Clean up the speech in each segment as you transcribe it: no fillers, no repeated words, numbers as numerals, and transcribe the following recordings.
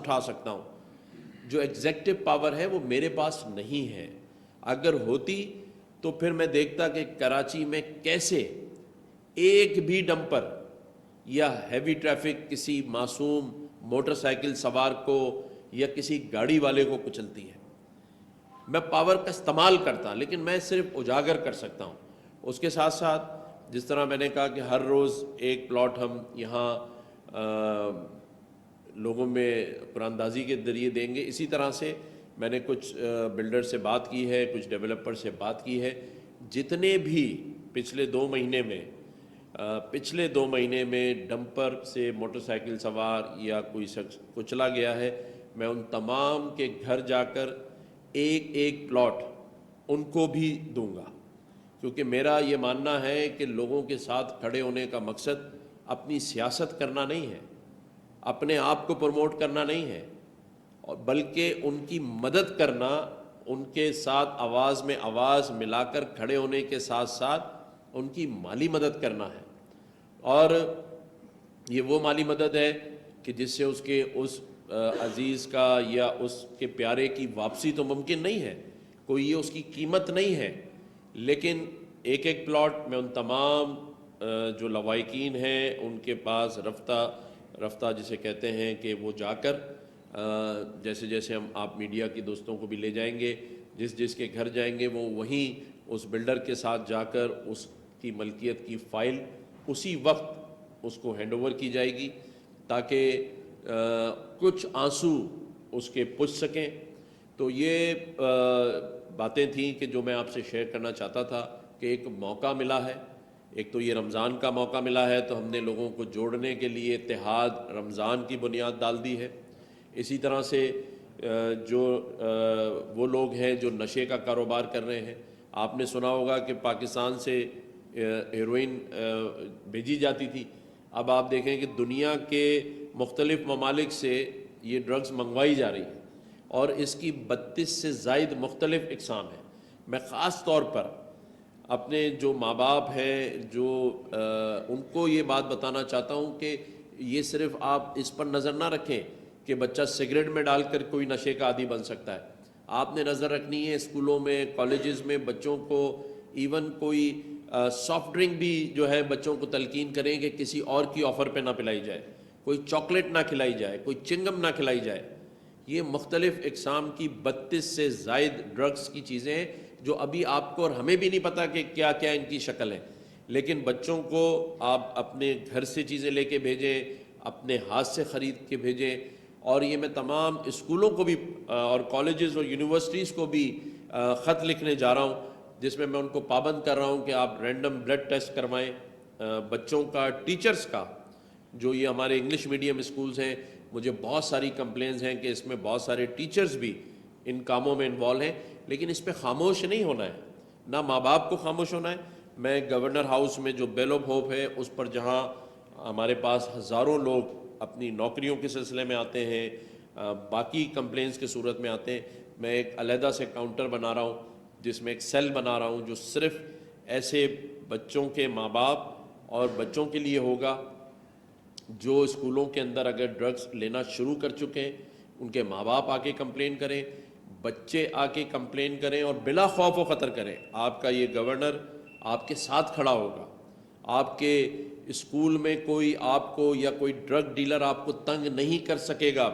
اٹھا سکتا ہوں. جو ایگزیکٹو پاور ہے وہ میرے پاس نہیں ہے. اگر ہوتی تو پھر میں دیکھتا کہ کراچی میں کیسے ایک بھی ڈمپر یا ہیوی ٹریفک کسی معصوم موٹر سائیکل سوار کو یا کسی گاڑی والے کو کچلتی ہے. میں پاور کا استعمال کرتا، لیکن میں صرف اجاگر کر سکتا ہوں. اس کے ساتھ ساتھ جس طرح میں نے کہا کہ ہر روز ایک پلاٹ ہم یہاں لوگوں میں قرآن اندازی کے ذریعے دیں گے. اسی طرح سے میں نے کچھ بلڈر سے بات کی ہے، کچھ ڈیولپر سے بات کی ہے. جتنے بھی پچھلے 2 مہینے میں ڈمپر سے موٹر سائیکل سوار یا کوئی شخص کچلا گیا ہے، میں ان تمام کے گھر جا کر ایک ایک پلاٹ ان کو بھی دوں گا. کیونکہ میرا یہ ماننا ہے کہ لوگوں کے ساتھ کھڑے ہونے کا مقصد اپنی سیاست کرنا نہیں ہے، اپنے آپ کو پروموٹ کرنا نہیں ہے، بلکہ ان کی مدد کرنا، ان کے ساتھ آواز میں آواز ملا کر کھڑے ہونے کے ساتھ ساتھ ان کی مالی مدد کرنا ہے. اور یہ وہ مالی مدد ہے کہ جس سے اس عزیز کا یا اس کے پیارے کی واپسی تو ممکن نہیں ہے، کوئی یہ اس کی قیمت نہیں ہے. لیکن ایک ایک پلاٹ میں ان تمام جو لوائقین ہیں ان کے پاس رفتہ جسے کہتے ہیں کہ وہ جا کر جیسے جیسے ہم آپ میڈیا کی دوستوں کو بھی لے جائیں گے، جس کے گھر جائیں گے وہ وہیں اس بلڈر کے ساتھ جا کر اس کی ملکیت کی فائل اسی وقت اس کو ہینڈ اوور کی جائے گی، تاکہ کچھ آنسو اس کے پوچھ سکیں. تو یہ باتیں تھیں کہ جو میں آپ سے شیئر کرنا چاہتا تھا کہ ایک موقع ملا ہے. ایک تو یہ رمضان کا موقع ملا ہے، تو ہم نے لوگوں کو جوڑنے کے لیے اتحاد رمضان کی بنیاد ڈال دی ہے. اسی طرح سے جو وہ لوگ ہیں جو نشے کا کاروبار کر رہے ہیں، آپ نے سنا ہوگا کہ پاکستان سے ہیروئن بھیجی جاتی تھی. اب آپ دیکھیں کہ دنیا کے مختلف ممالک سے یہ ڈرگز منگوائی جا رہی ہیں، اور اس کی 32 سے زائد مختلف اقسام ہیں. میں خاص طور پر اپنے جو ماں باپ ہیں جو ان کو یہ بات بتانا چاہتا ہوں کہ یہ صرف آپ اس پر نظر نہ رکھیں کہ بچہ سگریٹ میں ڈال کر کوئی نشے کا عادی بن سکتا ہے. آپ نے نظر رکھنی ہے اسکولوں میں، کالجز میں بچوں کو ایون کوئی سافٹ ڈرنک بھی جو ہے بچوں کو تلقین کریں کہ کسی اور کی آفر پہ نہ پلائی جائے، کوئی چاکلیٹ نہ کھلائی جائے، کوئی چنگم نہ کھلائی جائے. یہ مختلف اقسام کی 32 سے زائد ڈرگز کی چیزیں ہیں جو ابھی آپ کو اور ہمیں بھی نہیں پتہ کہ کیا کیا ان کی شکل ہے. لیکن بچوں کو آپ اپنے گھر سے چیزیں لے کے بھیجیں، اپنے ہاتھ سے خرید کے بھیجیں. اور یہ میں تمام اسکولوں کو بھی اور کالجز اور یونیورسٹیز کو بھی خط لکھنے جا رہا ہوں، جس میں ان کو پابند کر رہا ہوں کہ آپ رینڈم بلڈ ٹیسٹ کروائیں بچوں کا، ٹیچرز کا. جو یہ ہمارے انگلش میڈیم اسکولز ہیں، مجھے بہت ساری کمپلینز ہیں کہ اس میں بہت سارے ٹیچرز بھی ان کاموں میں انوالو ہیں. لیکن اس پہ خاموش نہیں ہونا ہے، نہ ماں باپ کو خاموش ہونا ہے. میں گورنر ہاؤس میں جو بیل آف ہوپ ہے اس پر جہاں ہمارے پاس ہزاروں لوگ اپنی نوکریوں کے سلسلے میں آتے ہیں، باقی کمپلینز کے صورت میں آتے ہیں، میں ایک علیحدہ سے کاؤنٹر بنا رہا ہوں جس میں ایک سیل بنا رہا ہوں جو صرف ایسے بچوں کے ماں باپ اور بچوں کے لیے ہوگا جو اسکولوں کے اندر اگر ڈرگز لینا شروع کر چکے ہیں. ان کے ماں باپ آ کے کمپلین کریں، بچے آ کے کمپلین کریں اور بلا خوف و خطر کریں. آپ کا یہ گورنر آپ کے ساتھ کھڑا ہوگا. آپ کے اسکول میں کوئی آپ کو یا کوئی ڈرگ ڈیلر آپ کو تنگ نہیں کر سکے گا،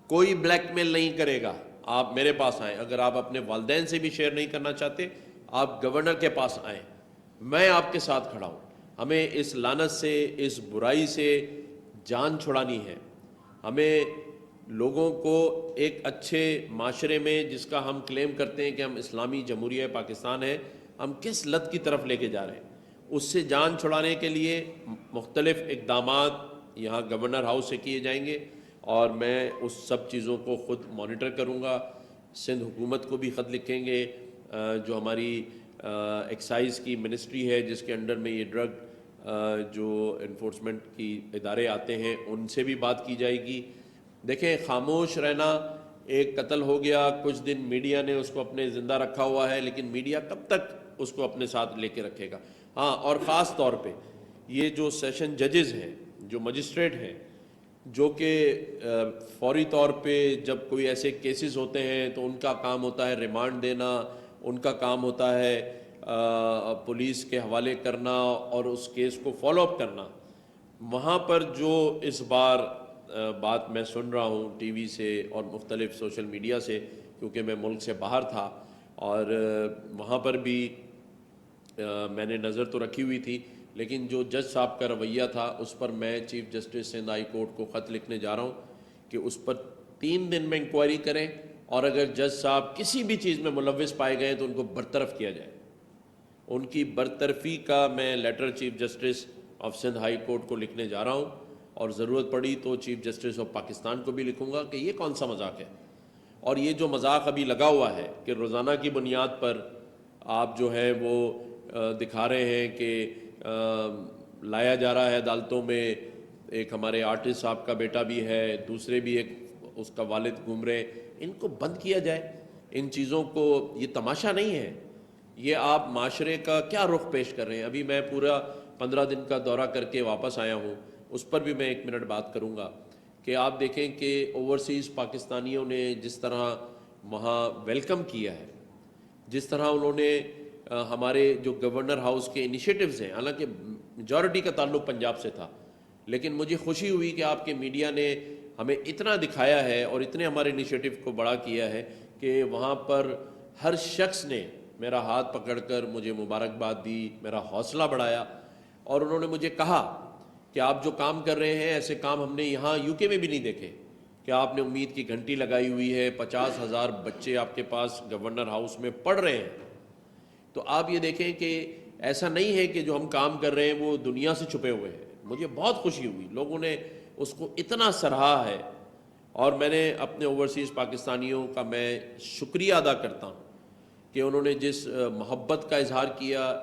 کوئی بلیک میل نہیں کرے گا. آپ میرے پاس آئیں. اگر آپ اپنے والدین سے بھی شیئر نہیں کرنا چاہتے، آپ گورنر کے پاس آئیں، میں آپ کے ساتھ کھڑا ہوں. ہمیں اس لعنت سے، اس برائی سے جان چھڑانی ہے. ہمیں لوگوں کو ایک اچھے معاشرے میں، جس کا ہم کلیم کرتے ہیں کہ ہم اسلامی جمہوریہ پاکستان ہے، ہم کس لت کی طرف لے کے جا رہے ہیں، اس سے جان چھڑانے کے لیے مختلف اقدامات یہاں گورنر ہاؤس سے کیے جائیں گے. اور میں اس سب چیزوں کو خود مانیٹر کروں گا. سندھ حکومت کو بھی خط لکھیں گے، جو ہماری ایکسائز کی منسٹری ہے جس کے انڈر میں یہ ڈرگ جو انفورسمنٹ کی ادارے آتے ہیں، ان سے بھی بات کی جائے گی. دیکھیں، خاموش رہنا، ایک قتل ہو گیا، کچھ دن میڈیا نے اس کو اپنے زندہ رکھا ہوا ہے، لیکن میڈیا کب تک اس کو اپنے ساتھ لے کے رکھے گا؟ ہاں، اور خاص طور پہ یہ جو سیشن ججز ہیں، جو مجسٹریٹ ہیں، جو کہ فوری طور پہ جب کوئی ایسے کیسز ہوتے ہیں تو ان کا کام ہوتا ہے ریمانڈ دینا، ان کا کام ہوتا ہے پولیس کے حوالے کرنا اور اس کیس کو فالو اپ کرنا. وہاں پر جو اس بار بات میں سن رہا ہوں ٹی وی سے اور مختلف سوشل میڈیا سے، کیونکہ میں ملک سے باہر تھا، اور وہاں پر بھی میں نے نظر تو رکھی ہوئی تھی، لیکن جو جج صاحب کا رویہ تھا اس پر میں chief justice Sindh high court کو خط لکھنے جا رہا ہوں کہ اس پر 3 دن میں انکوائری کریں، اور اگر جج صاحب کسی بھی چیز میں ملوث پائے گئے تو ان کو برطرف کیا جائے. ان کی برطرفی کا میں letter chief justice of Sindh high court کو لکھنے جا رہا ہوں، اور ضرورت پڑی تو چیف جسٹس آف پاکستان کو بھی لکھوں گا کہ یہ کون سا مذاق ہے. اور یہ جو مذاق ابھی لگا ہوا ہے کہ روزانہ کی بنیاد پر آپ جو ہے وہ دکھا رہے ہیں کہ لایا جا رہا ہے عدالتوں میں، ایک ہمارے آرٹسٹ صاحب کا بیٹا بھی ہے، دوسرے بھی ایک اس کا والد گھوم رہے، ان کو بند کیا جائے. ان چیزوں کو، یہ تماشا نہیں ہے، یہ آپ معاشرے کا کیا رخ پیش کر رہے ہیں. ابھی میں پورا 15 دن کا دورہ کر کے واپس آیا ہوں، اس پر بھی میں 1 منٹ بات کروں گا کہ آپ دیکھیں کہ اوورسیز پاکستانیوں نے جس طرح وہاں ویلکم کیا ہے، جس طرح انہوں نے ہمارے جو گورنر ہاؤس کے انیشیٹوز ہیں، حالانکہ میجورٹی کا تعلق پنجاب سے تھا، لیکن مجھے خوشی ہوئی کہ آپ کے میڈیا نے ہمیں اتنا دکھایا ہے اور اتنے ہمارے انیشیٹو کو بڑا کیا ہے کہ وہاں پر ہر شخص نے میرا ہاتھ پکڑ کر مجھے مبارکباد دی، میرا حوصلہ بڑھایا، اور انہوں نے مجھے کہا کہ آپ جو کام کر رہے ہیں ایسے کام ہم نے یہاں یو کے میں بھی نہیں دیکھے، کہ آپ نے امید کی گھنٹی لگائی ہوئی ہے، 50,000 بچے آپ کے پاس گورنر ہاؤس میں پڑھ رہے ہیں. تو آپ یہ دیکھیں کہ ایسا نہیں ہے کہ جو ہم کام کر رہے ہیں وہ دنیا سے چھپے ہوئے ہیں. مجھے بہت خوشی ہوئی، لوگوں نے اس کو اتنا سراہا ہے، اور میں نے اپنے اوورسیز پاکستانیوں کا میں شکریہ ادا کرتا ہوں کہ انہوں نے جس محبت کا اظہار کیا،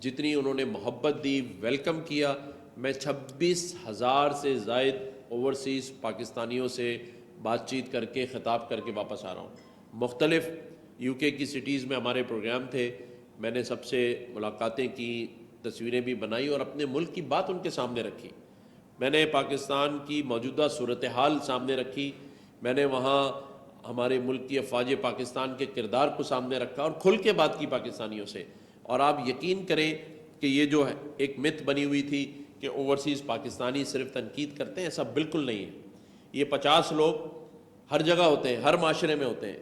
جتنی انہوں نے محبت دی، ویلکم کیا. میں 26,000 سے زائد اوورسیز پاکستانیوں سے بات چیت کر کے خطاب کر کے واپس آ رہا ہوں. مختلف یو کے کی سٹیز میں ہمارے پروگرام تھے، میں نے سب سے ملاقاتیں کی، تصویریں بھی بنائی اور اپنے ملک کی بات ان کے سامنے رکھی. میں نے پاکستان کی موجودہ صورتحال سامنے رکھی، میں نے وہاں ہمارے ملک کی افواج پاکستان کے کردار کو سامنے رکھا اور کھل کے بات کی پاکستانیوں سے. اور آپ یقین کریں کہ یہ جو ایک مت بنی ہوئی تھی کہ اوورسیز پاکستانی صرف تنقید کرتے ہیں، ایسا بالکل نہیں ہے. یہ 50 لوگ ہر جگہ ہوتے ہیں، ہر معاشرے میں ہوتے ہیں،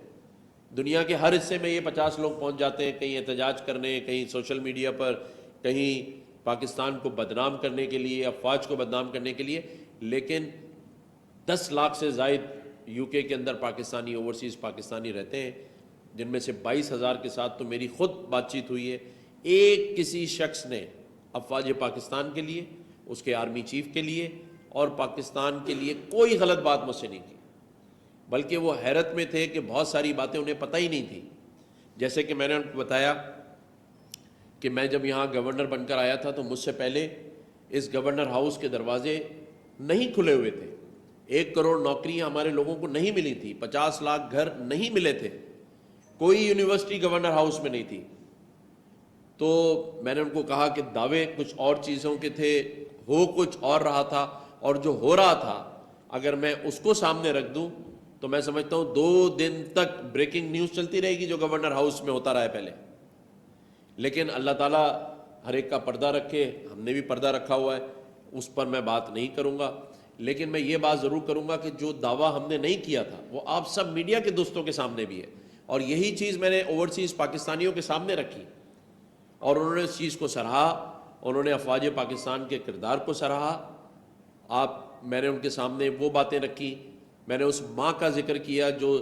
دنیا کے ہر حصے میں یہ 50 لوگ پہنچ جاتے ہیں، کہیں احتجاج کرنے، کہیں سوشل میڈیا پر، کہیں پاکستان کو بدنام کرنے کے لیے، افواج کو بدنام کرنے کے لیے. لیکن 10 لاکھ سے زائد یو کے اندر پاکستانی، اوورسیز پاکستانی رہتے ہیں، جن میں سے 22,000 کے ساتھ تو میری خود بات چیت ہوئی ہے. ایک کسی شخص نے افواج پاکستان کے لیے، اس کے آرمی چیف کے لیے اور پاکستان کے لیے کوئی غلط بات مجھ سے نہیں کی، بلکہ وہ حیرت میں تھے کہ بہت ساری باتیں انہیں پتہ ہی نہیں تھی. جیسے کہ میں نے ان کو بتایا کہ میں جب یہاں گورنر بن کر آیا تھا تو مجھ سے پہلے اس گورنر ہاؤس کے دروازے نہیں کھلے ہوئے تھے، 1 کروڑ نوکریاں ہمارے لوگوں کو نہیں ملی تھی، 50 لاکھ گھر نہیں ملے تھے، کوئی یونیورسٹی گورنر ہاؤس میں نہیں تھی. تو میں نے ان کو کہا کہ دعوے کچھ اور چیزوں کے تھے، ہو کچھ اور رہا تھا، اور جو ہو رہا تھا اگر میں اس کو سامنے رکھ دوں تو میں سمجھتا ہوں 2 دن تک بریکنگ نیوز چلتی رہے گی جو گورنر ہاؤس میں ہوتا رہا ہے پہلے. لیکن اللہ تعالیٰ ہر ایک کا پردہ رکھے، ہم نے بھی پردہ رکھا ہوا ہے، اس پر میں بات نہیں کروں گا. لیکن میں یہ بات ضرور کروں گا کہ جو دعویٰ ہم نے نہیں کیا تھا وہ آپ سب میڈیا کے دوستوں کے سامنے بھی ہے، اور یہی چیز میں نے اوورسیز پاکستانیوں کے سامنے رکھی، اور انہوں نے اس چیز کو سراہا، انہوں نے افواج پاکستان کے کردار کو سراہا. میں نے ان کے سامنے وہ باتیں رکھی، میں نے اس ماں کا ذکر کیا جو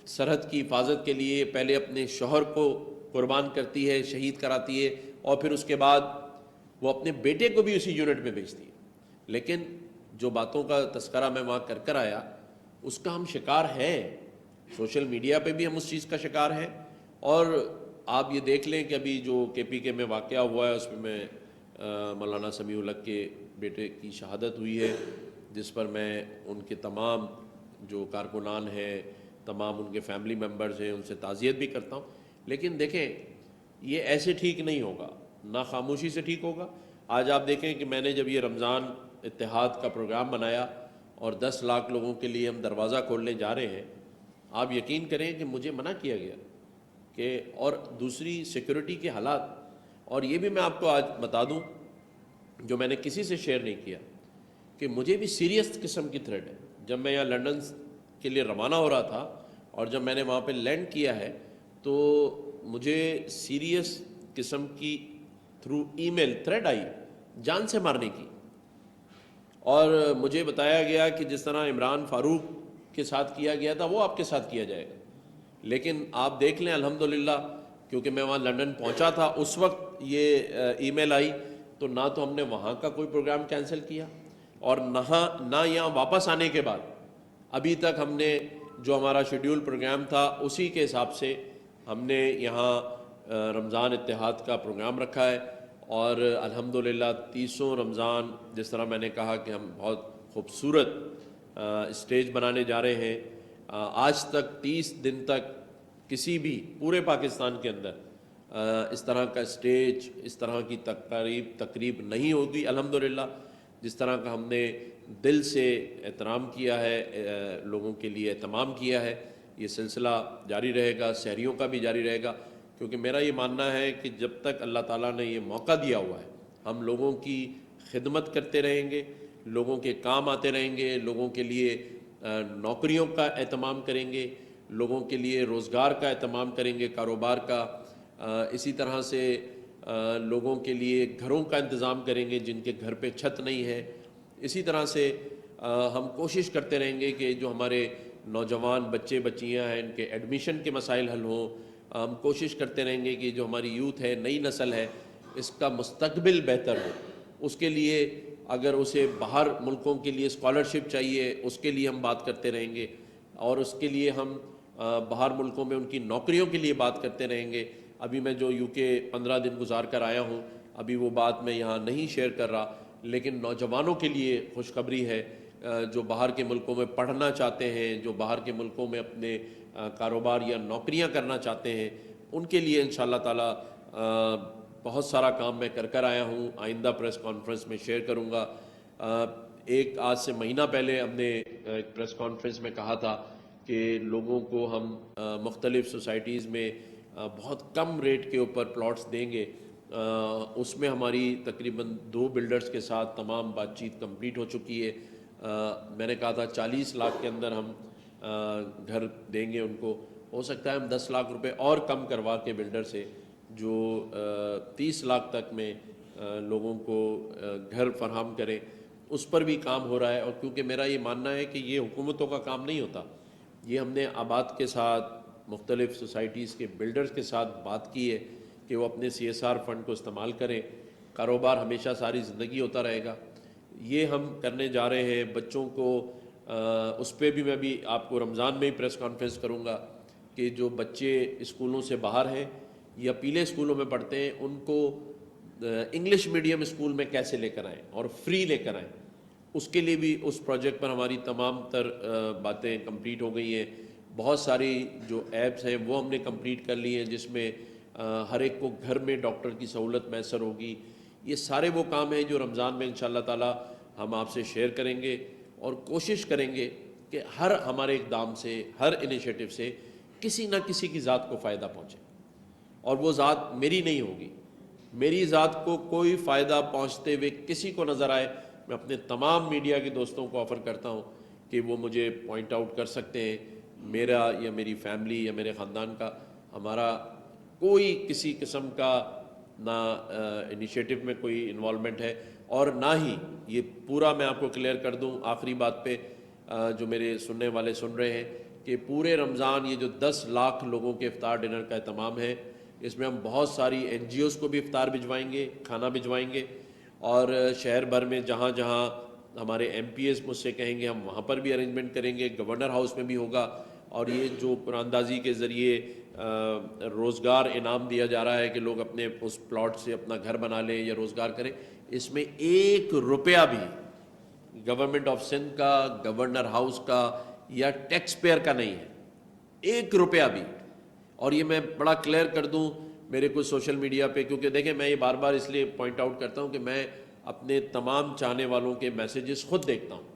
سرحد کی حفاظت کے لیے پہلے اپنے شوہر کو قربان کرتی ہے، شہید کراتی ہے، اور پھر اس کے بعد وہ اپنے بیٹے کو بھی اسی یونٹ میں بھیجتی ہے. لیکن جو باتوں کا تذکرہ میں وہاں کر آیا اس کا ہم شکار ہیں، سوشل میڈیا پہ بھی ہم اس چیز کا شکار ہیں. اور آپ یہ دیکھ لیں کہ ابھی جو KPK میں واقعہ ہوا ہے اس میں مولانا سمیع الحق کے بیٹے کی شہادت ہوئی ہے، جس پر میں ان کے تمام جو کارکنان ہیں، تمام ان کے فیملی ممبرز ہیں، ان سے تعزیت بھی کرتا ہوں. لیکن دیکھیں یہ ایسے ٹھیک نہیں ہوگا، نہ خاموشی سے ٹھیک ہوگا. آج آپ دیکھیں کہ میں نے جب یہ رمضان اتحاد کا پروگرام بنایا اور 10 لاکھ لوگوں کے لیے ہم دروازہ کھولنے جا رہے ہیں، آپ یقین کریں کہ مجھے منع کیا گیا کہ، اور دوسری سیکورٹی کے حالات، اور یہ بھی میں آپ کو آج بتا دوں جو میں نے کسی سے شیئر نہیں کیا، کہ مجھے بھی سیریس قسم کی تھریٹ ہے۔ جب میں یہاں لنڈن کے لیے روانہ ہو رہا تھا اور جب میں نے وہاں پہ لینڈ کیا ہے تو مجھے سیریس قسم کی تھرو ای میل تھریٹ آئی جان سے مارنے کی، اور مجھے بتایا گیا کہ جس طرح عمران فاروق کے ساتھ کیا گیا تھا وہ آپ کے ساتھ کیا جائے گا۔ لیکن آپ دیکھ لیں الحمدللہ، کیونکہ میں وہاں لنڈن پہنچا تھا اس وقت یہ ای میل آئی، تو نہ تو ہم نے وہاں کا کوئی پروگرام کینسل کیا، اور نہ یہاں واپس آنے کے بعد ابھی تک ہم نے جو ہمارا شیڈیول پروگرام تھا اسی کے حساب سے ہم نے یہاں رمضان اتحاد کا پروگرام رکھا ہے، اور الحمدللہ 30 رمضان، جس طرح میں نے کہا کہ ہم بہت خوبصورت اسٹیج بنانے جا رہے ہیں۔ آج تک 30 دن تک کسی بھی پورے پاکستان کے اندر اس طرح کا اسٹیج، اس طرح کی تقریب نہیں ہوگی الحمدللہ، جس طرح کا ہم نے دل سے احترام کیا ہے، لوگوں کے لیے اہتمام کیا ہے۔ یہ سلسلہ جاری رہے گا، سحریوں کا بھی جاری رہے گا، کیونکہ میرا یہ ماننا ہے کہ جب تک اللہ تعالیٰ نے یہ موقع دیا ہوا ہے ہم لوگوں کی خدمت کرتے رہیں گے، لوگوں کے کام آتے رہیں گے، لوگوں کے لیے نوکریوں کا اہتمام کریں گے، لوگوں کے لیے روزگار کا اہتمام کریں گے، کاروبار کا، اسی طرح سے لوگوں کے لیے گھروں کا انتظام کریں گے جن کے گھر پہ چھت نہیں ہے۔ اسی طرح سے ہم کوشش کرتے رہیں گے کہ جو ہمارے نوجوان بچے بچیاں ہیں ان کے ایڈمیشن کے مسائل حل ہوں، ہم کوشش کرتے رہیں گے کہ جو ہماری یوتھ ہے، نئی نسل ہے، اس کا مستقبل بہتر ہو۔ اس کے لیے اگر اسے باہر ملکوں کے لیے اسکالرشپ چاہیے اس کے لیے ہم بات کرتے رہیں گے، اور اس کے لیے ہم باہر ملکوں میں ان کی نوکریوں کے لیے بات کرتے رہیں گے۔ ابھی میں جو یو کے 15 دن گزار کر آیا ہوں، ابھی وہ بات میں یہاں نہیں شیئر کر رہا، لیکن نوجوانوں کے لیے خوشخبری ہے، جو باہر کے ملکوں میں پڑھنا چاہتے ہیں، جو باہر کے ملکوں میں اپنے کاروبار یا نوکریاں کرنا چاہتے ہیں، ان کے لیے انشاءاللہ تعالی بہت سارا کام میں کر آیا ہوں، آئندہ پریس کانفرنس میں شیئر کروں گا۔ ایک آج سے مہینہ پہلے ہم نے ایک پریس کانفرنس میں کہا تھا کہ لوگوں کو ہم مختلف سوسائٹیز میں بہت کم ریٹ کے اوپر پلاٹس دیں گے۔ اس میں ہماری تقریباً 2 بلڈرز کے ساتھ تمام بات چیت کمپلیٹ ہو چکی ہے۔ میں نے کہا تھا 40 لاکھ کے اندر ہم گھر دیں گے ان کو، ہو سکتا ہے ہم 10 لاکھ روپے اور کم کروا کے بلڈر سے جو 30 لاکھ تک میں لوگوں کو گھر فراہم کریں، اس پر بھی کام ہو رہا ہے۔ اور کیونکہ میرا یہ ماننا ہے کہ یہ حکومتوں کا کام نہیں ہوتا، یہ ہم نے آباد کے ساتھ مختلف سوسائٹیز کے بلڈرز کے ساتھ بات کی ہے کہ وہ اپنے CSR فنڈ کو استعمال کریں۔ کاروبار ہمیشہ ساری زندگی ہوتا رہے گا، یہ ہم کرنے جا رہے ہیں۔ بچوں کو اس پہ بھی میں بھی آپ کو رمضان میں ہی پریس کانفرنس کروں گا کہ جو بچے اسکولوں سے باہر ہیں یا پیلے اسکولوں میں پڑھتے ہیں ان کو انگلش میڈیم اسکول میں کیسے لے کر آئیں اور فری لے کر آئیں۔ اس کے لیے بھی اس پروجیکٹ پر ہماری تمام تر باتیں کمپلیٹ ہو گئی ہیں۔ بہت ساری جو ایپس ہیں وہ ہم نے کمپلیٹ کر لی ہیں جس میں ہر ایک کو گھر میں ڈاکٹر کی سہولت میسر ہوگی۔ یہ سارے وہ کام ہیں جو رمضان میں انشاءاللہ تعالی ہم آپ سے شیئر کریں گے، اور کوشش کریں گے کہ ہر ہمارے اقدام سے، ہر انیشیٹو سے کسی نہ کسی کی ذات کو فائدہ پہنچے، اور وہ ذات میری نہیں ہوگی۔ میری ذات کو کوئی فائدہ پہنچتے ہوئے کسی کو نظر آئے، میں اپنے تمام میڈیا کے دوستوں کو آفر کرتا ہوں کہ وہ مجھے پوائنٹ آؤٹ کر سکتے ہیں، میرا یا میری فیملی یا میرے خاندان کا، ہمارا کوئی کسی قسم کا نہ انیشیٹو میں کوئی انوالومنٹ ہے، اور نہ ہی یہ پورا میں آپ کو کلیئر کر دوں آخری بات پہ، جو میرے سننے والے سن رہے ہیں، کہ پورے رمضان یہ جو 10 لاکھ لوگوں کے افطار ڈنر کا اہتمام ہے، اس میں ہم بہت ساری NGOs کو بھی افطار بھجوائیں گے، کھانا بھجوائیں گے، اور شہر بھر میں جہاں جہاں ہمارے MPs مجھ سے کہیں گے ہم وہاں پر بھی ارینجمنٹ کریں گے، گورنر ہاؤس میں بھی ہوگا۔ اور یہ جو قرآن اندازی کے ذریعے روزگار انعام دیا جا رہا ہے کہ لوگ اپنے اس پلاٹ سے اپنا گھر بنا لیں یا روزگار کریں، اس میں 1 روپیہ بھی گورنمنٹ آف سندھ کا، گورنر ہاؤس کا یا ٹیکس پیئر کا نہیں ہے، 1 روپیہ بھی۔ اور یہ میں بڑا کلیئر کر دوں میرے کچھ سوشل میڈیا پہ، کیونکہ دیکھیں میں یہ بار بار اس لیے پوائنٹ آؤٹ کرتا ہوں کہ میں اپنے تمام چاہنے والوں کے میسیجز خود دیکھتا ہوں۔